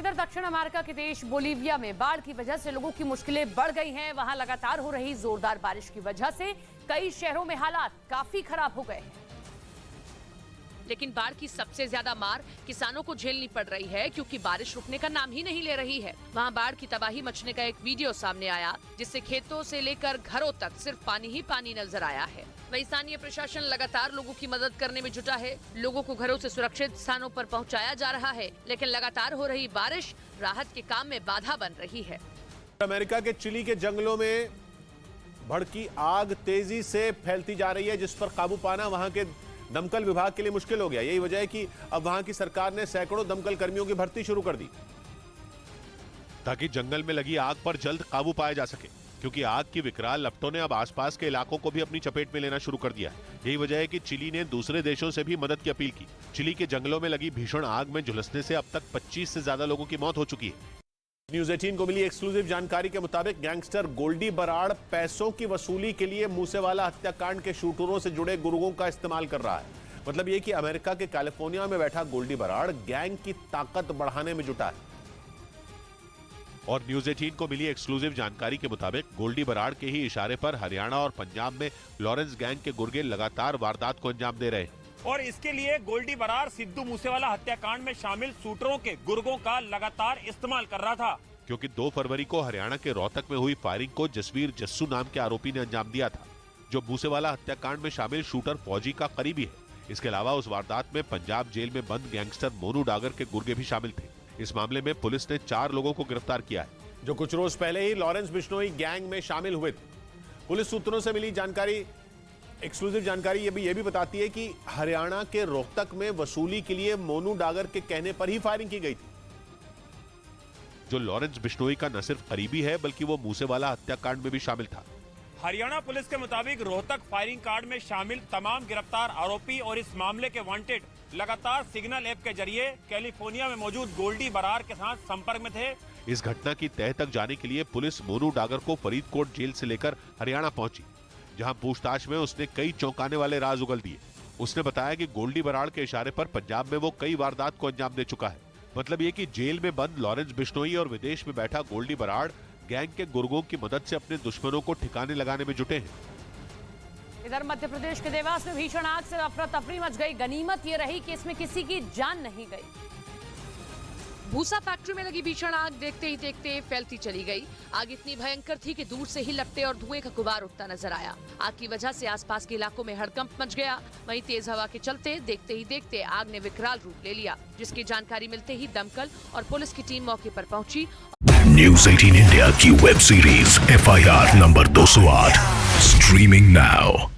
इधर दक्षिण अमेरिका के देश बोलीविया में बाढ़ की वजह से लोगों की मुश्किलें बढ़ गई हैं। वहां लगातार हो रही जोरदार बारिश की वजह से कई शहरों में हालात काफी खराब हो गए हैं। लेकिन बाढ़ की सबसे ज्यादा मार किसानों को झेलनी पड़ रही है, क्योंकि बारिश रुकने का नाम ही नहीं ले रही है। वहां बाढ़ की तबाही मचने का एक वीडियो सामने आया, जिससे खेतों से लेकर घरों तक सिर्फ पानी ही पानी नजर आया है। वहीं स्थानीय प्रशासन लगातार लोगों की मदद करने में जुटा है। लोगों को घरों से सुरक्षित स्थानों पर पहुंचाया जा रहा है, लेकिन लगातार हो रही बारिश राहत के काम में बाधा बन रही है। अमेरिका के चिली के जंगलों में भड़की आग तेजी से फैलती जा रही है, जिस पर काबू पाना वहां के दमकल विभाग के लिए मुश्किल हो गया। यही वजह है कि अब वहां की सरकार ने सैकड़ों दमकल कर्मियों की भर्ती शुरू कर दी, ताकि जंगल में लगी आग पर जल्द काबू पाया जा सके, क्योंकि आग की विकराल लपटों ने अब आसपास के इलाकों को भी अपनी चपेट में लेना शुरू कर दिया है। यही वजह है कि चिली ने दूसरे देशों से भी मदद की अपील की। चिली के जंगलों में लगी भीषण आग में झुलसने से अब तक 25 से ज्यादा लोगों की मौत हो चुकी है। न्यूज़ 18 को मिली एक्सक्लूसिव जानकारी के मुताबिक गैंगस्टर गोल्डी बराड़ पैसों की वसूली के लिए मूसेवाला हत्याकांड के शूटरों से जुड़े गुर्गों का इस्तेमाल कर रहा है। मतलब ये कि अमेरिका के कैलिफोर्निया में बैठा गोल्डी बराड़ गैंग की ताकत बढ़ाने में जुटा है। और न्यूज़ 18 को मिली एक्सक्लूसिव जानकारी के मुताबिक गोल्डी बराड़ के ही इशारे पर हरियाणा और पंजाब में लॉरेंस गैंग के गुर्गे लगातार वारदात को अंजाम दे रहे हैं। और इसके लिए गोल्डी बराड़ सिद्धू मूसेवाला हत्याकांड में शामिल शूटरों के गुर्गों का लगातार इस्तेमाल कर रहा था, क्योंकि 2 फरवरी को हरियाणा के रोहतक में हुई फायरिंग को जसवीर जस्सू नाम के आरोपी ने अंजाम दिया था, जो मूसेवाला हत्याकांड में शामिल शूटर फौजी का करीबी है। इसके अलावा उस वारदात में पंजाब जेल में बंद गैंगस्टर मोनू डागर के गुर्गे भी शामिल थे। इस मामले में पुलिस ने 4 लोगों को गिरफ्तार किया है, जो कुछ रोज पहले ही लॉरेंस बिश्नोई गैंग में शामिल हुए थे। पुलिस सूत्रों से मिली जानकारी, एक्सक्लूसिव जानकारी ये भी बताती है कि हरियाणा के रोहतक में वसूली के लिए मोनू डागर के कहने पर ही फायरिंग की गई थी। जो लॉरेंस बिश्नोई का न सिर्फ करीबी है, बल्कि वो मूसेवाला हत्याकांड में भी शामिल था। हरियाणा पुलिस के मुताबिक रोहतक फायरिंग कांड में शामिल तमाम गिरफ्तार आरोपी और इस मामले के वांटेड लगातार सिग्नल ऐप के जरिए कैलिफोर्निया में मौजूद गोल्डी बराड़ के साथ संपर्क में थे। इस घटना की तह तक जाने के लिए पुलिस मोनू डागर को फरीदकोट जेल से लेकर हरियाणा पहुंची, जहां पूछताछ में उसने कई चौंकाने वाले राज उगल दिए। उसने बताया कि गोल्डी बराड़ के इशारे पर पंजाब में वो कई वारदात को अंजाम दे चुका है। मतलब ये कि जेल में बंद लॉरेंस बिश्नोई और विदेश में बैठा गोल्डी बराड़ गैंग के गुर्गों की मदद से अपने दुश्मनों को ठिकाने लगाने में जुटे हैं। इधर मध्य प्रदेश के देवास में भीषण आग से अफरा तफरी मच गई। गनीमत ये रही कि इसमें किसी की जान नहीं गई। भूसा फैक्ट्री में लगी भीषण आग देखते ही देखते फैलती चली गई। आग इतनी भयंकर थी कि दूर से ही लपटे और धुएं का गुबार उठता नजर आया। आग की वजह से आसपास के इलाकों में हड़कंप मच गया। वहीं तेज हवा के चलते देखते ही देखते आग ने विकराल रूप ले लिया, जिसकी जानकारी मिलते ही दमकल और पुलिस की टीम मौके पर पहुंची। न्यूज़ 18 इंडिया की web series FIR number 208 streaming now.